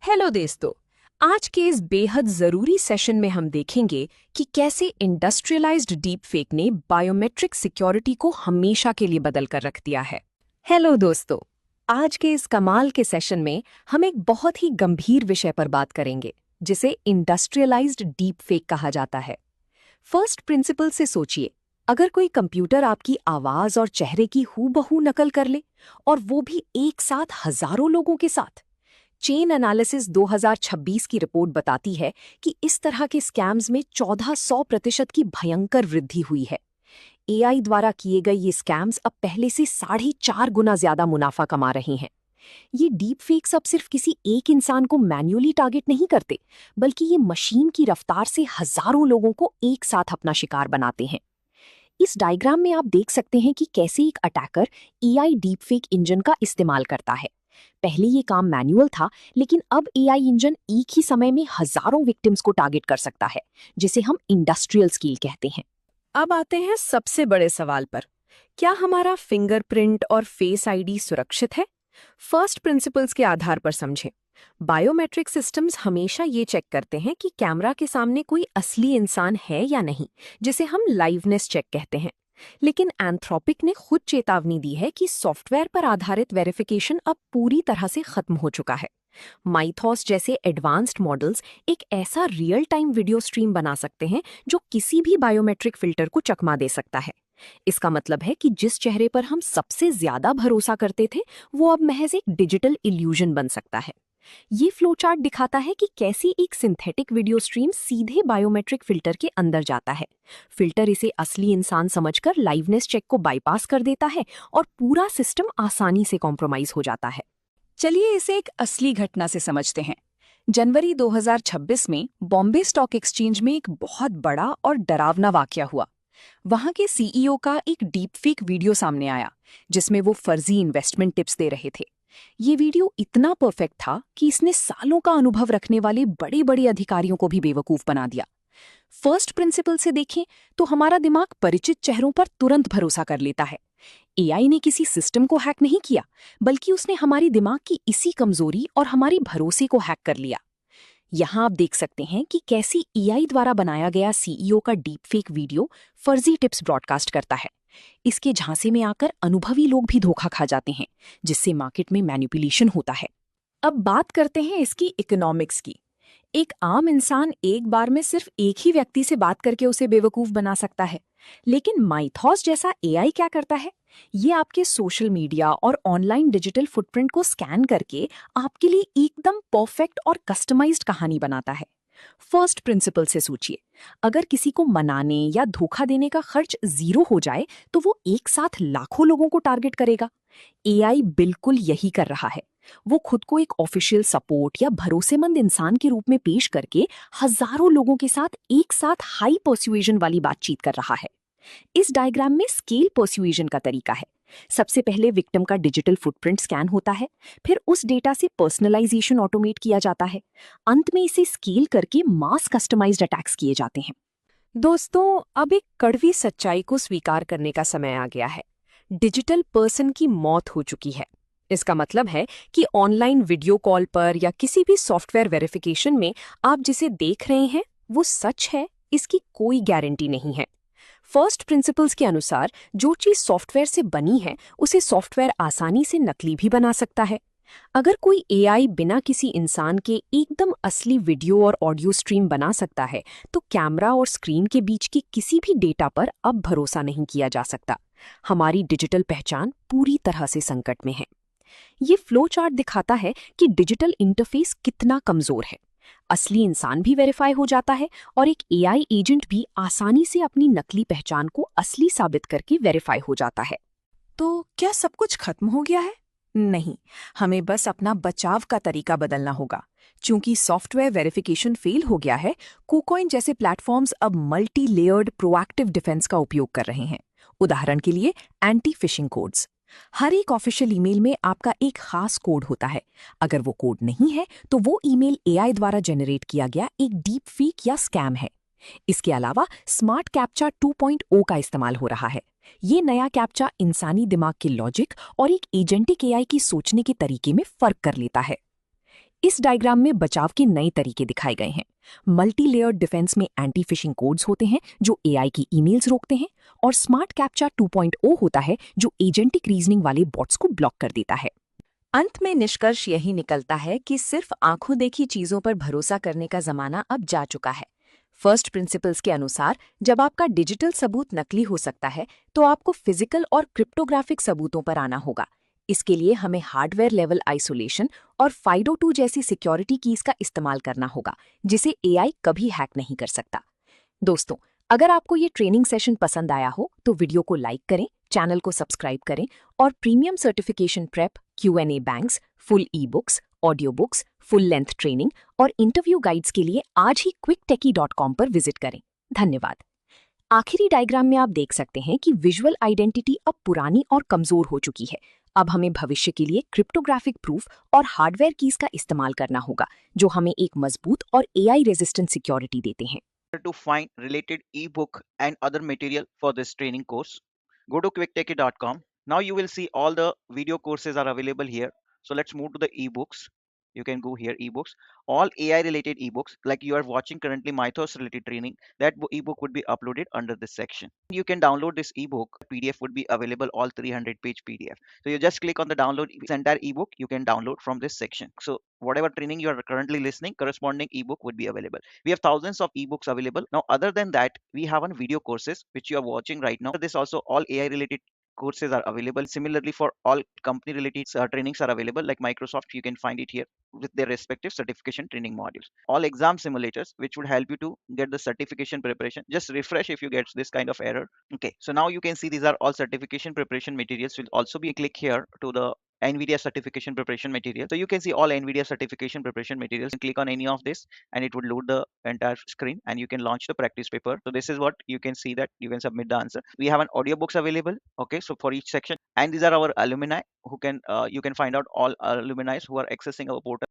Hello दोस्तों। आज के इस बेहद ज़रूरी सेशन में हम देखेंगे कि कैसे इंडस्ट्रियलाइज्ड डीप फेक ने बायोमेट्रिक सिक्योरिटी को हमेशा के लिए बदल कर रख दिया है। हेलो दोस्तों, आज के इस कमाल के सेशन में हम एक बहुत ही गंभीर विषय पर बात करेंगे जिसे इंडस्ट्रियलाइज्ड डीप फेक कहा जाता है। फर्स्ट प्रिंसिपल से सोचिए, अगर कोई कंप्यूटर आपकी आवाज और चेहरे की हूबहू नकल कर ले, और वो भी एक साथ हजारों लोगों के साथ। चेन एनालिसिस 2026 की रिपोर्ट बताती है कि इस तरह के स्कैम्स में 1400% की भयंकर वृद्धि हुई है। एआई द्वारा किए गए ये स्कैम्स अब पहले से 4.5 गुना ज्यादा मुनाफा कमा रहे हैं। ये डीप फेक्स अब सिर्फ किसी एक इंसान को मैन्युअली टारगेट नहीं करते, बल्कि ये मशीन की रफ्तार से हजारों लोगों को एक साथ अपना शिकार बनाते हैं। इस डायग्राम में आप देख सकते हैं कि कैसे एक attacker AI deep fake engine का इस्तेमाल करता है। पहले ये काम मैनुअल था, लेकिन अब एआई इंजन एक ही समय में हजारों विक्टिम्स को टारगेट कर सकता है, जिसे हम इंडस्ट्रियल स्केल कहते हैं। अब आते हैं सबसे बड़े सवाल पर, क्या हमारा फिंगरप्रिंट और फेस आईडी सुरक्षित है? फर्स्ट प्रिंसिपल्स के आधार पर समझें। बायोमेट्रिक सिस्टम्स हमेशा ये चेक करते हैं कि कैमरा के सामने कोई असली इंसान है या नहीं, जिसे हम लाइवनेस चेक कहते हैं। लेकिन एंथ्रोपिक ने खुद चेतावनी दी है कि सॉफ्टवेयर पर आधारित वेरिफिकेशन अब पूरी तरह से खत्म हो चुका है। माइथॉस जैसे एडवांस्ड मॉडल्स एक ऐसा रियल टाइम वीडियो स्ट्रीम बना सकते हैं जो किसी भी बायोमेट्रिक फिल्टर को चकमा दे सकता है। इसका मतलब है कि जिस चेहरे पर हम सबसे ज्यादा भरोसा करते थे, वो अब महज एक डिजिटल इल्यूजन बन सकता है। ये फ्लोचार्ट दिखाता है कि कैसी एक सिंथेटिक वीडियो स्ट्रीम सीधे बायोमेट्रिक फिल्टर के अंदर जाता है। फिल्टर इसे असली इंसान समझकर लाइवनेस चेक को बाईपास कर देता है और पूरा सिस्टम आसानी से कॉम्प्रोमाइज हो जाता है। चलिए इसे एक असली घटना से समझते हैं। जनवरी 2026 में बॉम्बे स्टॉक एक्सचेंज में एक बहुत बड़ा और डरावना वाकया हुआ। वहां के सीईओ का एक डीपफेक वीडियो सामने आया, जिसमें वो फर्जी इन्वेस्टमेंट टिप्स दे रहे थे। ये वीडियो इतना परफेक्ट था कि इसने सालों का अनुभव रखने वाले बड़े बड़े अधिकारियों को भी बेवकूफ बना दिया। फर्स्ट प्रिंसिपल से देखें तो हमारा दिमाग परिचित चेहरों पर तुरंत भरोसा कर लेता है। एआई ने किसी सिस्टम को हैक नहीं किया, बल्कि उसने हमारी दिमाग की इसी कमजोरी और हमारे भरोसे को हैक कर लिया। यहाँ आप देख सकते हैं कि कैसी एआई द्वारा बनाया गया सीईओ का डीपफेक वीडियो फर्जी टिप्स ब्रॉडकास्ट करता है। इसके झांसे में आकर अनुभवी लोग भी धोखा खा जाते हैं, जिससे मार्केट में मैनिपुलेशन होता है। अब बात करते हैं इसकी इकोनॉमिक्स की। एक आम इंसान एक बार में सिर्फ एक ही व्यक्ति से बात करके उसे बेवकूफ बना सकता है, लेकिन माइथॉस जैसा एआई क्या करता है? ये आपके सोशल मीडिया और ऑनलाइन डिजिटल फुटप्रिंट को स्कैन करके आपके लिए एकदम परफेक्ट और कस्टमाइज्ड कहानी बनाता है। फर्स्ट प्रिंसिपल से सोचिए, अगर किसी को मनाने या धोखा देने का खर्च 0 हो जाए, तो वो एक साथ लाखों लोगों को टारगेट करेगा। एआई बिल्कुल यही कर रहा है। वो खुद को एक ऑफिशियल सपोर्ट या भरोसेमंद इंसान के रूप में पेश करके हजारों लोगों के साथ एक साथ हाई पर्सुएजन वाली बातचीत कर रहा है। इस डायग्राम में स्केल पर्सुएजन का तरीका है। सबसे पहले विक्टिम का डिजिटल फुटप्रिंट स्कैन होता है, फिर उस डेटा से पर्सनलाइजेशन ऑटोमेट किया जाता है। अंत में इसे स्केल करके मास कस्टमाइज्ड अटैक्स किए जाते हैं। दोस्तों, अब एक कड़वी सच्चाई को स्वीकार करने का समय आ गया है। डिजिटल पर्सन की मौत हो चुकी है। इसका मतलब है कि ऑनलाइन वीडियो कॉल पर या किसी भी सॉफ्टवेयर वेरिफिकेशन में आप जिसे देख रहे हैं वो सच है, इसकी कोई गारंटी नहीं है। फर्स्ट प्रिंसिपल्स के अनुसार जो चीज सॉफ्टवेयर से बनी है, उसे सॉफ्टवेयर आसानी से नकली भी बना सकता है। अगर कोई एआई बिना किसी इंसान के एकदम असली वीडियो और ऑडियो स्ट्रीम बना सकता है, तो कैमरा और स्क्रीन के बीच की किसी भी डेटा पर अब भरोसा नहीं किया जा सकता। हमारी डिजिटल पहचान पूरी तरह से संकट में है। ये फ्लो चार्ट दिखाता है कि डिजिटल इंटरफेस कितना कमजोर है। असली इंसान भी वेरीफाई हो जाता है और एक एआई एजेंट भी आसानी से अपनी नकली पहचान को असली साबित करके वेरीफाई हो जाता है। तो क्या सब कुछ खत्म हो गया है? नहीं, हमें बस अपना बचाव का तरीका बदलना होगा। चूंकि सॉफ्टवेयर वेरिफिकेशन फेल हो गया है, कुकॉइन जैसे प्लेटफॉर्म्स अब मल्टी लेयर्ड प्रोएक्टिव डिफेंस का उपयोग कर रहे हैं। उदाहरण के लिए एंटी फिशिंग कोड्स। हर एक ऑफिशियल ईमेल में आपका एक खास कोड होता है। अगर वो कोड नहीं है, तो वो ईमेल एआई द्वारा जनरेट किया गया एक डीप फेक या स्कैम है। इसके अलावा स्मार्ट कैप्चा 2.0 का इस्तेमाल हो रहा है। ये नया कैप्चा इंसानी दिमाग के लॉजिक और एक एजेंटिक एआई की सोचने के तरीके में फर्क कर लेता है। इस डायग्राम में बचाव के नए तरीके दिखाए गए हैं। मल्टी लेयर्ड डिफेंस में एंटी फिशिंग कोड्स होते हैं जो एआई की ईमेल्स रोकते हैं, और स्मार्ट कैप्चा 2.0 होता है जो एजेंटिक रीजनिंग वाले बॉट्स को ब्लॉक कर देता है। अंत में निष्कर्ष यही निकलता है कि सिर्फ आंखों देखी चीजों पर भरोसा करने का जमाना अब जा चुका है। फर्स्ट प्रिंसिपल्स के अनुसार जब आपका डिजिटल सबूत नकली हो सकता है तो आपको फिजिकल और क्रिप्टोग्राफिक सबूतों पर आना होगा। इसके लिए हमें हार्डवेयर लेवल आइसोलेशन और FIDO2 जैसी सिक्योरिटी कीज का इस्तेमाल करना होगा, जिसे एआई कभी हैक नहीं कर सकता। दोस्तों, अगर आपको ये ट्रेनिंग सेशन पसंद आया हो तो वीडियो को लाइक करें, चैनल को सब्सक्राइब करें और premium certification prep, Q&A banks, full e books, audio books, full length training और इंटरव्यू गाइड्स के लिए आज ही quicktechie.com पर विजिट करें। धन्यवाद। आखिरी डायग्राम में आप देख सकते हैं कि विजुअल आइडेंटिटी अब पुरानी और कमजोर हो चुकी है। अब हमें भविष्य के लिए क्रिप्टोग्राफिक प्रूफ और हार्डवेयर कीज का इस्तेमाल करना होगा, जो हमें एक मजबूत और एआई रेजिस्टेंट सिक्योरिटी देते हैं। To find related ebook and other material for this training course, go to quicktechie.com. Now you will see all the video courses are available here. So let's move to the ebooks. You can go here, ebooks, all AI related ebooks like you are watching currently Mythos related training. That ebook would be uploaded under this section. You can download this ebook. PDF would be available, all 300-page PDF. So you just click on the download this entire ebook. You can download from this section. So whatever training you are currently listening, corresponding ebook would be available. We have thousands of ebooks available. Now, other than that, we have on video courses which you are watching right now. This also all AI related courses are available. Similarly, for all company related trainings are available, like Microsoft, you can find it here with their respective certification training modules. All exam simulators which would help you to get the certification preparation. Just refresh if you get this kind of error. Okay, so now you can see these are all certification preparation materials. Will also be click here to the NVIDIA certification preparation material. So you can see all NVIDIA certification preparation materials, and click on any of this and it would load the entire screen and you can launch the practice paper. So this is what you can see, that you can submit the answer. We have an audiobooks available. Okay, so for each section, and these are our alumni who can you can find out all alumni who are accessing our portal.